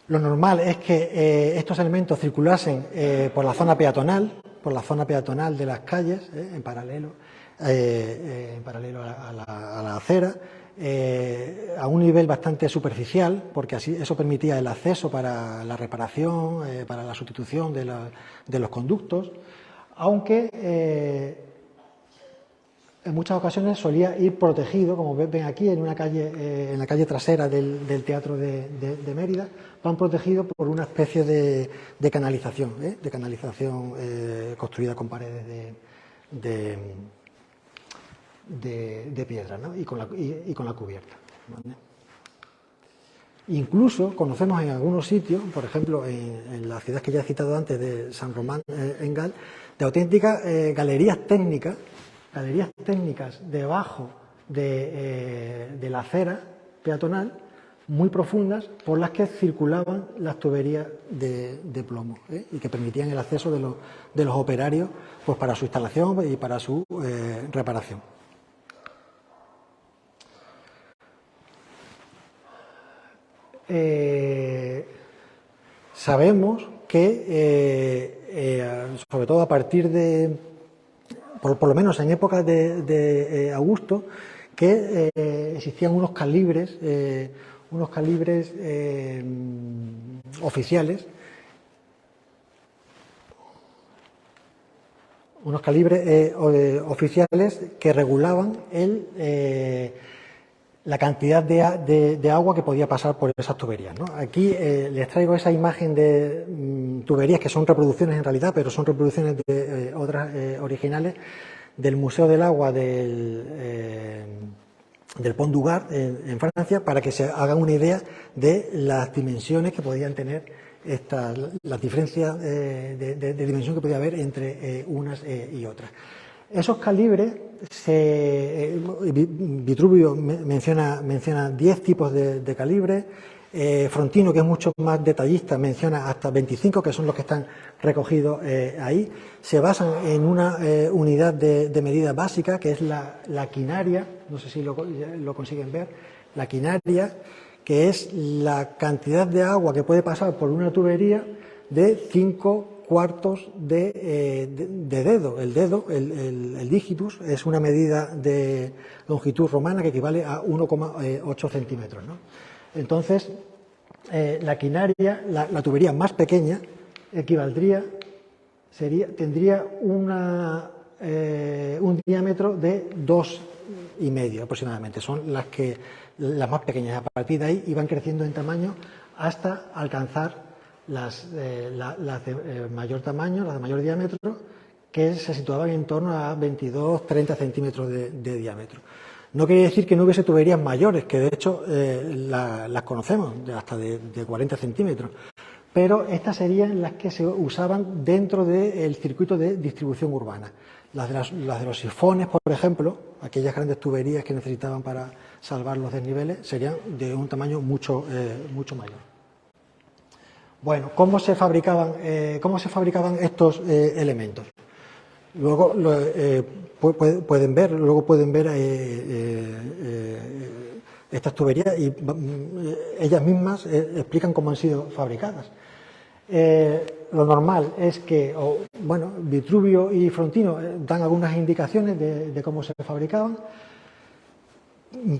Lo normal es que estos elementos circulasen por la zona peatonal de las calles, en paralelo a la acera, a un nivel bastante superficial, porque así eso permitía el acceso para la reparación, para la sustitución de los conductos, aunque en muchas ocasiones solía ir protegido, como ven aquí, en una calle, en la calle trasera del Teatro de Mérida, van protegidos por una especie de canalización, construida con paredes de piedra, ¿no? y con la cubierta, ¿vale? Incluso conocemos en algunos sitios, por ejemplo en la ciudad que ya he citado antes de San Román en Gal, de auténticas galerías técnicas debajo de la acera peatonal, muy profundas, por las que circulaban las tuberías de plomo, y que permitían el acceso de los operarios, pues, para su instalación y para su reparación. Sabemos que, sobre todo a partir de, por lo menos en épocas de Augusto, que existían unos calibres oficiales, que regulaban la cantidad de agua que podía pasar por esas tuberías, ¿no? Aquí les traigo esa imagen de tuberías que son reproducciones en realidad, pero son reproducciones de otras originales del Museo del Agua del Pont du Gard en Francia, para que se hagan una idea de las dimensiones que podían tener las diferencias de dimensión que podía haber entre unas y otras. Esos calibres, Vitruvio menciona 10 tipos de calibres, Frontino, que es mucho más detallista, menciona hasta 25, que son los que están recogidos ahí. Se basan en una unidad de medida básica, que es la quinaria, no sé si lo consiguen ver, la quinaria, que es la cantidad de agua que puede pasar por una tubería de 5 cuartos de dedo. El dedo, el digitus, es una medida de longitud romana que equivale a 1,8 centímetros, ¿no? Entonces, la quinaria, la tubería más pequeña, tendría un diámetro de 2,5 aproximadamente. Son las más pequeñas. A partir de ahí iban creciendo en tamaño hasta alcanzar las de mayor tamaño, las de mayor diámetro, que se situaban en torno a 22-30 centímetros de diámetro. No quiere decir que no hubiese tuberías mayores, que de hecho las conocemos, hasta de 40 centímetros, pero estas serían las que se usaban dentro del circuito de distribución urbana. Las de los sifones, por ejemplo, aquellas grandes tuberías que necesitaban para salvar los desniveles, serían de un tamaño mucho mayor. Bueno, ¿cómo se fabricaban estos elementos? Luego pueden ver estas tuberías y ellas mismas explican cómo han sido fabricadas. Lo normal es que, Vitruvio y Frontino dan algunas indicaciones de cómo se fabricaban.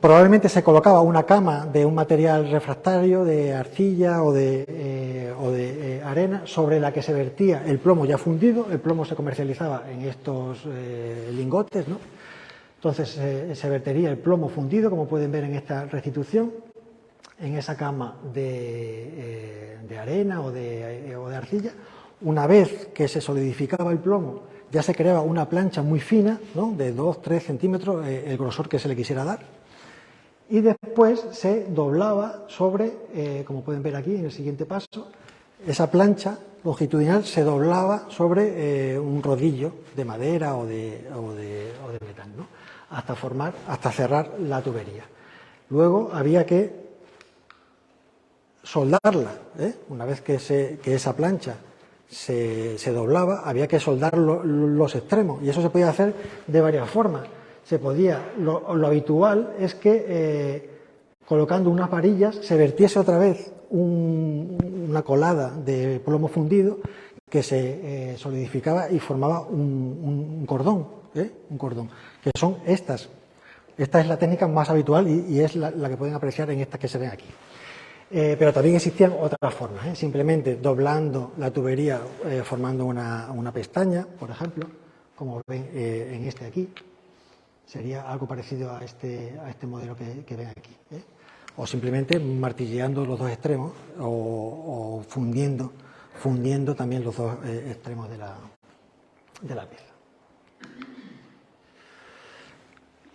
Probablemente se colocaba una cama de un material refractario, de arcilla o de arena, sobre la que se vertía el plomo ya fundido. El plomo se comercializaba en estos lingotes, ¿no? Entonces se vertería el plomo fundido, como pueden ver en esta restitución, en esa cama de arena o de arcilla. Una vez que se solidificaba el plomo, ya se creaba una plancha muy fina, ¿no?, de 2-3 centímetros, el grosor que se le quisiera dar. Y después se doblaba sobre, como pueden ver aquí en el siguiente paso, esa plancha longitudinal se doblaba sobre un rodillo de madera o de metal, ¿no?, hasta cerrar la tubería. Luego había que soldarla, una vez que esa plancha se doblaba, había que soldar los extremos, y eso se podía hacer de varias formas. Lo habitual es que colocando unas varillas se vertiese otra vez una colada de plomo fundido que se solidificaba y formaba un cordón, que son estas Esta es la técnica más habitual y es la que pueden apreciar en estas que se ven aquí. Pero también existían otras formas, simplemente doblando la tubería formando una pestaña, por ejemplo, como ven en este de aquí. Sería algo parecido a este modelo que ven aquí. O simplemente martilleando los dos extremos o fundiendo también los dos extremos de la pieza.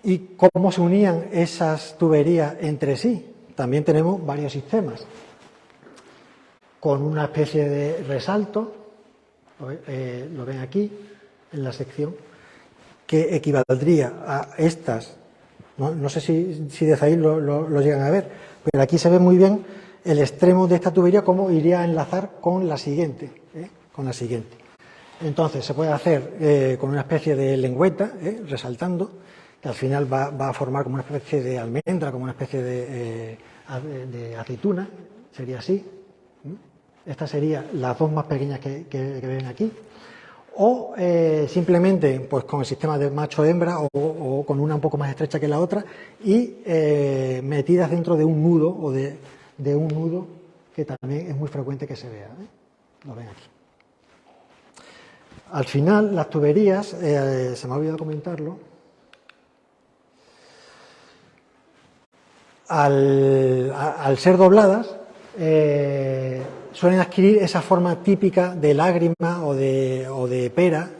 ¿Y cómo se unían esas tuberías entre sí? También tenemos varios sistemas. Con una especie de resalto, lo ven aquí, en la sección, que equivaldría a estas, no sé si desde ahí lo llegan a ver, pero aquí se ve muy bien el extremo de esta tubería, cómo iría a enlazar con la siguiente. Entonces, se puede hacer con una especie de lengüeta, resaltando, que al final va a formar como una especie de almendra, como una especie de aceituna, sería así. Estas serían las dos más pequeñas que ven aquí. O simplemente pues con el sistema de macho-hembra o con una un poco más estrecha que la otra y metidas dentro de un nudo o de un nudo que también es muy frecuente que se vea. Lo ven aquí. Al final, las tuberías, se me ha olvidado comentarlo, al ser dobladas, suelen adquirir esa forma típica de lágrima o de pera,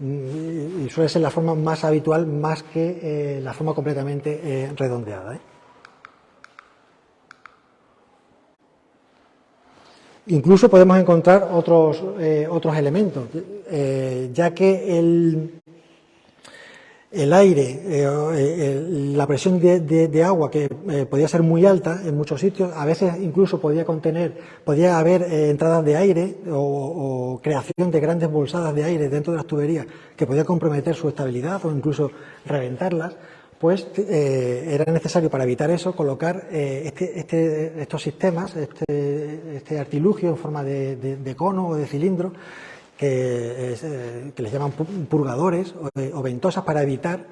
y suele ser la forma más habitual más que la forma completamente redondeada. Incluso podemos encontrar otros elementos, ya que el aire, la presión de agua que podía ser muy alta en muchos sitios, a veces incluso podía haber entradas de aire o creación de grandes bolsadas de aire dentro de las tuberías que podía comprometer su estabilidad o incluso reventarlas, pues era necesario para evitar eso colocar estos sistemas, este artilugio en forma de cono o de cilindro, que les llaman purgadores o ventosas para evitar,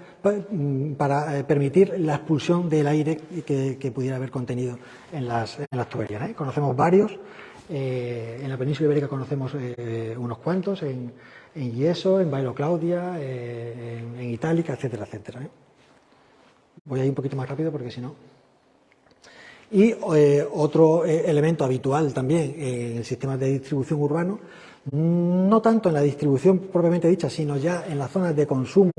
para permitir la expulsión del aire que pudiera haber contenido en las tuberías. Conocemos varios, en la península ibérica conocemos unos cuantos, en Yeso, en Bailo Claudia, en Itálica, etcétera, etcétera. Voy a ir un poquito más rápido porque si no. Y otro elemento habitual también en el sistema de distribución urbano, no tanto en la distribución propiamente dicha, sino ya en las zonas de consumo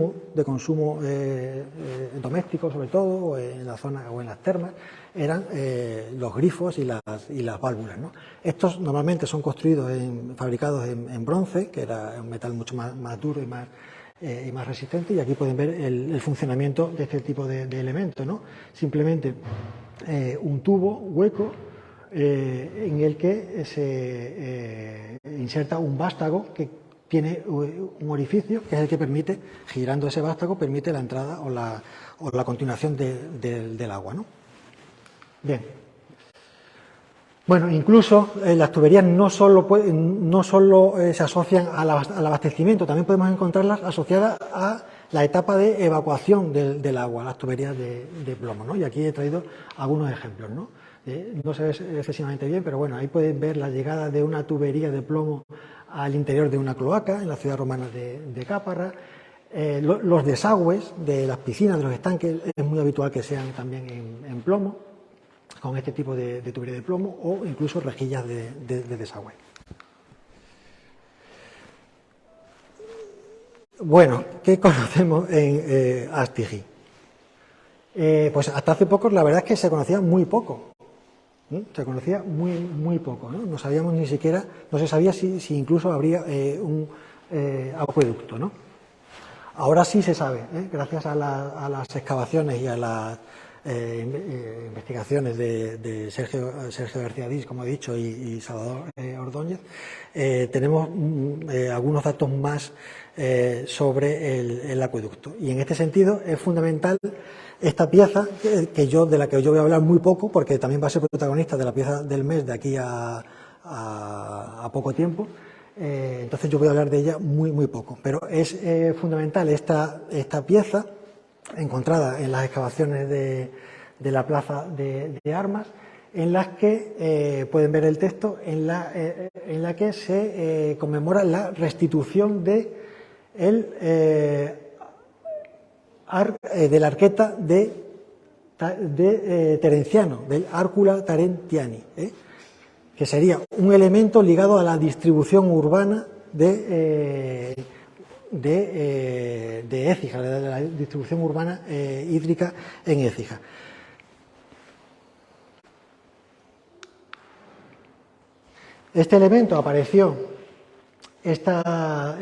doméstico sobre todo, o en la zona o en las termas, eran los grifos y las válvulas, ¿no? Estos normalmente son fabricados en bronce, que era un metal mucho más duro y más resistente, y aquí pueden ver el funcionamiento de este tipo de elementos, ¿no? Simplemente un tubo hueco en el que se inserta un vástago que tiene un orificio que es el que permite, girando ese vástago, permite la entrada o la continuación del agua, ¿no? Bien. Bueno, incluso las tuberías no solo se asocian al abastecimiento, también podemos encontrarlas asociadas a la etapa de evacuación del agua, las tuberías de plomo, ¿no? Y aquí he traído algunos ejemplos, ¿no? No se ve excesivamente bien, pero bueno, ahí pueden ver la llegada de una tubería de plomo al interior de una cloaca en la ciudad romana de Cáparra. Los desagües de las piscinas, de los estanques, es muy habitual que sean también en plomo, con este tipo de tubería de plomo, o incluso rejillas de desagüe. Bueno, ¿qué conocemos en Astigi? Pues hasta hace poco la verdad es que se conocía muy poco. Se conocía muy poco, ¿no? No sabíamos ni siquiera, no se sabía si incluso habría un acueducto, ¿no? Ahora sí se sabe, gracias a las excavaciones y a las investigaciones de Sergio García Dís, como he dicho, y Salvador Ordóñez, tenemos algunos datos más sobre el acueducto. Y en este sentido es fundamental esta pieza, de la que yo voy a hablar muy poco, porque también va a ser protagonista de la pieza del mes de aquí a poco tiempo. Entonces yo voy a hablar de ella muy poco. Pero es fundamental esta pieza, encontradas en las excavaciones de la plaza de Armas, en las que pueden ver el texto, en la que se conmemora la restitución de la arqueta de Terenciano, del Arcula Tarentiani, que sería un elemento ligado a la distribución urbana de Écija, de la distribución urbana hídrica en Écija. Este elemento apareció, esta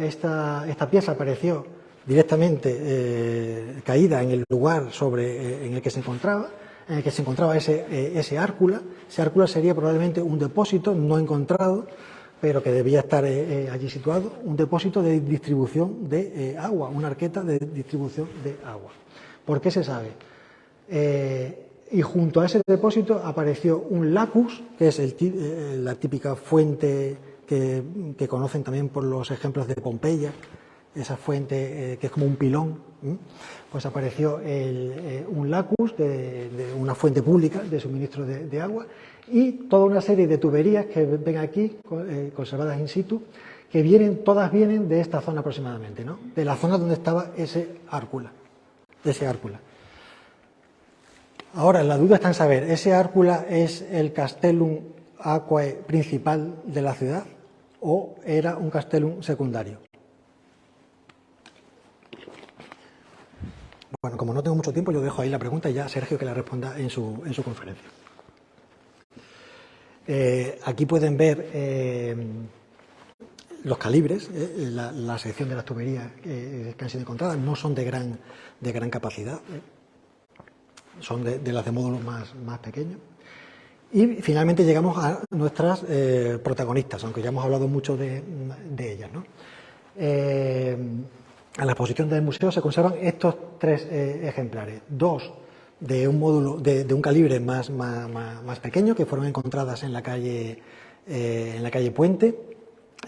pieza apareció directamente caída en el lugar en el que se encontraba, ese Árcula. Ese Árcula sería probablemente un depósito no encontrado, pero que debía estar allí situado, un depósito de distribución de agua, una arqueta de distribución de agua. ¿Por qué se sabe? Y junto a ese depósito apareció un lacus, que es la típica fuente que conocen también por los ejemplos de Pompeya, esa fuente que es como un pilón. Pues apareció un lacus de una fuente pública de suministro de agua, y toda una serie de tuberías que ven aquí, conservadas in situ, que todas vienen de esta zona aproximadamente, ¿no? De la zona donde estaba ese Árcula. Ahora, la duda está en saber, ¿ese Árcula es el castellum aquae principal de la ciudad o era un castellum secundario? Bueno, como no tengo mucho tiempo, yo dejo ahí la pregunta y ya Sergio que la responda en su conferencia. Aquí pueden ver los calibres, la sección de las tuberías que han sido encontradas. No son de gran capacidad, son de las de módulos más pequeños. Y finalmente llegamos a nuestras protagonistas, aunque ya hemos hablado mucho de ellas, ¿no? En la exposición del museo se conservan estos 3 ejemplares, 2 de un módulo de un calibre más pequeño, que fueron encontradas en la calle Puente,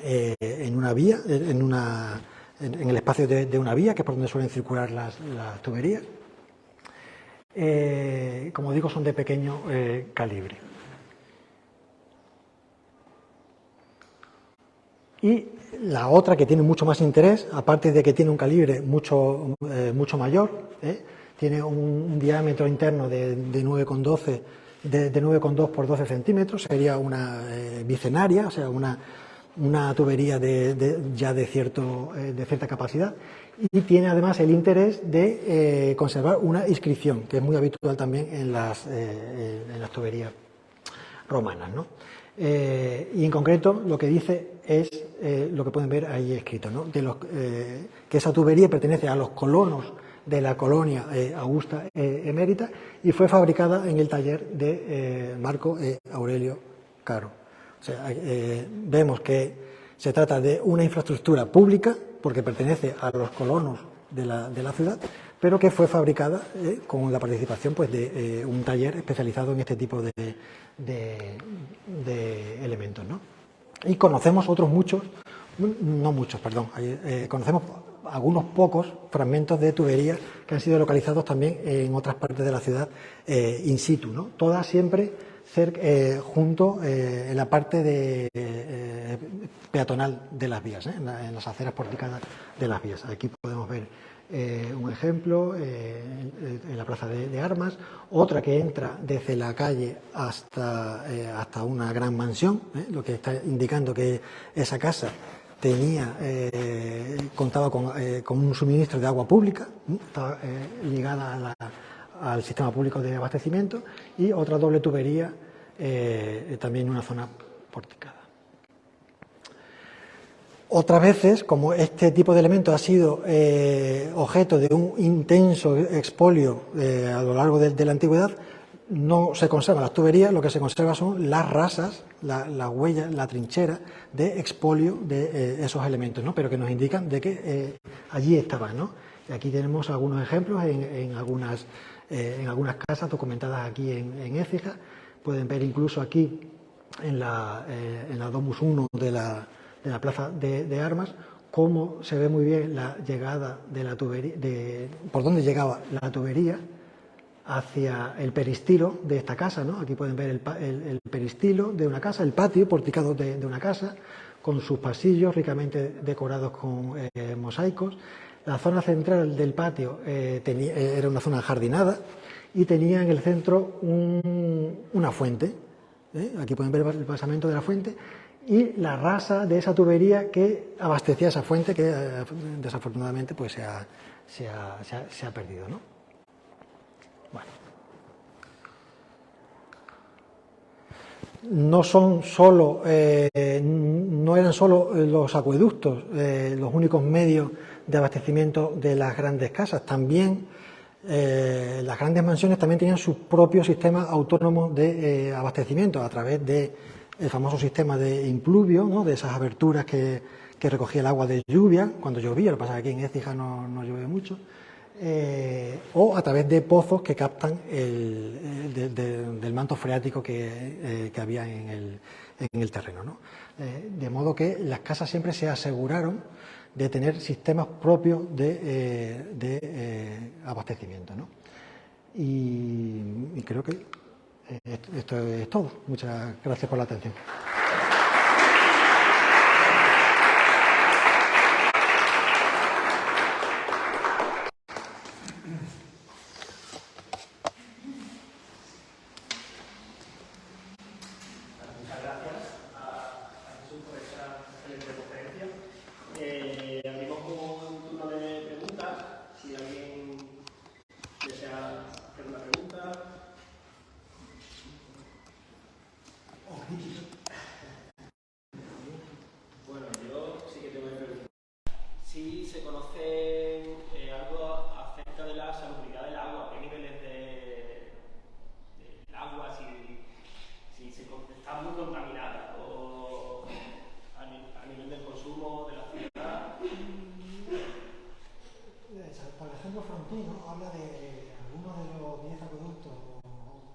en una vía, en el espacio de una vía, que es por donde suelen circular las tuberías. Como digo, son de pequeño calibre. Y la otra, que tiene mucho más interés, aparte de que tiene un calibre mucho mayor, tiene un diámetro interno de 9,2 por 12 centímetros, sería una bicenaria, o sea, una tubería ya de cierta capacidad, y tiene además el interés de conservar una inscripción, que es muy habitual también en las tuberías romanas, ¿no? Y en concreto lo que dice es lo que pueden ver ahí escrito, ¿no? Que esa tubería pertenece a los colonos de la colonia Augusta Emérita y fue fabricada en el taller de Marco Aurelio Caro. O sea, vemos que se trata de una infraestructura pública porque pertenece a los colonos de la ciudad, pero que fue fabricada con la participación pues, de un taller especializado en este tipo de elementos, ¿no? Y conocemos conocemos algunos pocos fragmentos de tuberías que han sido localizados también en otras partes de la ciudad in situ, ¿no? Todas siempre junto en la parte peatonal de las vías, en las aceras porticadas de las vías. Aquí podemos ver un ejemplo en la plaza de Armas, otra que entra desde la calle hasta una gran mansión, lo que está indicando que esa casa contaba con un suministro de agua pública, estaba ligada al sistema público de abastecimiento, y otra doble tubería también en una zona porticada. Otras veces, como este tipo de elemento ha sido objeto de un intenso expolio a lo largo de la antigüedad, no se conservan las tuberías, lo que se conserva son las rasas, la huella, la trinchera de expolio de esos elementos, ¿no? Pero que nos indican de que allí estaban, ¿no? Y aquí tenemos algunos ejemplos en algunas casas documentadas aquí en Écija. Pueden ver incluso aquí en la Domus 1 de la plaza de Armas cómo se ve muy bien la llegada de la tubería, por dónde llegaba la tubería hacia el peristilo de esta casa, ¿no? Aquí pueden ver el peristilo de una casa, el patio porticado de una casa, con sus pasillos ricamente decorados con mosaicos. La zona central del patio era una zona jardinada y tenía en el centro una fuente. Aquí pueden ver el basamento de la fuente y la rasa de esa tubería que abastecía esa fuente, que desafortunadamente pues se ha perdido, ¿no? Bueno. No eran solo los acueductos los únicos medios de abastecimiento de las grandes casas, también las grandes mansiones también tenían su propio sistema autónomo de abastecimiento a través del famoso sistema de impluvio, ¿no? De esas aberturas que recogía el agua de lluvia, cuando llovía, lo que pasa es que aquí en Écija no llueve mucho, o a través de pozos que captan del manto freático que había en el terreno, ¿no? De modo que las casas siempre se aseguraron de tener sistemas propios de abastecimiento, ¿no? Y creo que esto es todo. Muchas gracias por la atención. Abrimos un turno de preguntas. Si alguien desea hacer una pregunta. Bueno, yo sí que tengo una pregunta. Si se conoce algo acerca de la salubridad del agua, qué niveles del agua, si está muy contaminada o a nivel del consumo de la ciudad. Por ejemplo, Frontino habla de algunos de los 10 acueductos o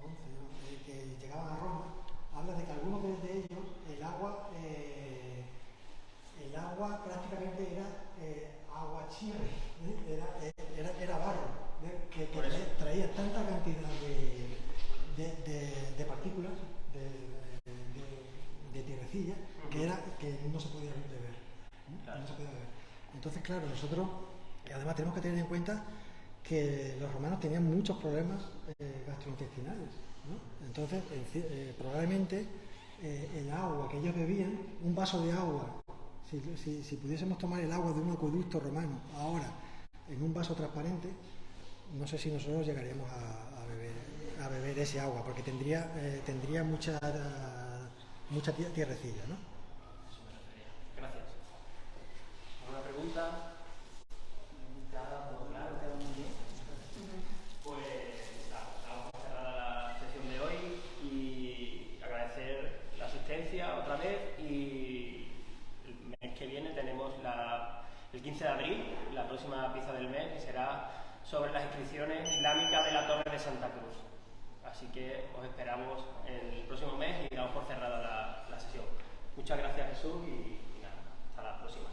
11, ¿no? Que llegaban a Roma, habla de que algunos de ellos el agua prácticamente era agua chirre, era barro, que traía tanta cantidad de partículas, de tierrecilla, que no se podía beber. No se podía beber. Entonces, claro, nosotros además tenemos que tener en cuenta que los romanos tenían muchos problemas gastrointestinales, ¿no? Entonces, probablemente el agua que ellos bebían, un vaso de agua, si pudiésemos tomar el agua de un acueducto romano ahora en un vaso transparente, no sé si nosotros llegaríamos a beber ese agua, porque tendría mucha tierrecilla, ¿no? Eso me refería. Gracias. ¿Alguna pregunta? Pues damos por cerrada la sesión de hoy y agradecer la asistencia otra vez, y el mes que viene tenemos el 15 de abril, la próxima pieza del mes, que será sobre las inscripciones islámicas de la Torre de Santa Cruz. Así que os esperamos el próximo mes y damos por cerrada la sesión. Muchas gracias, Jesús, y nada, hasta la próxima.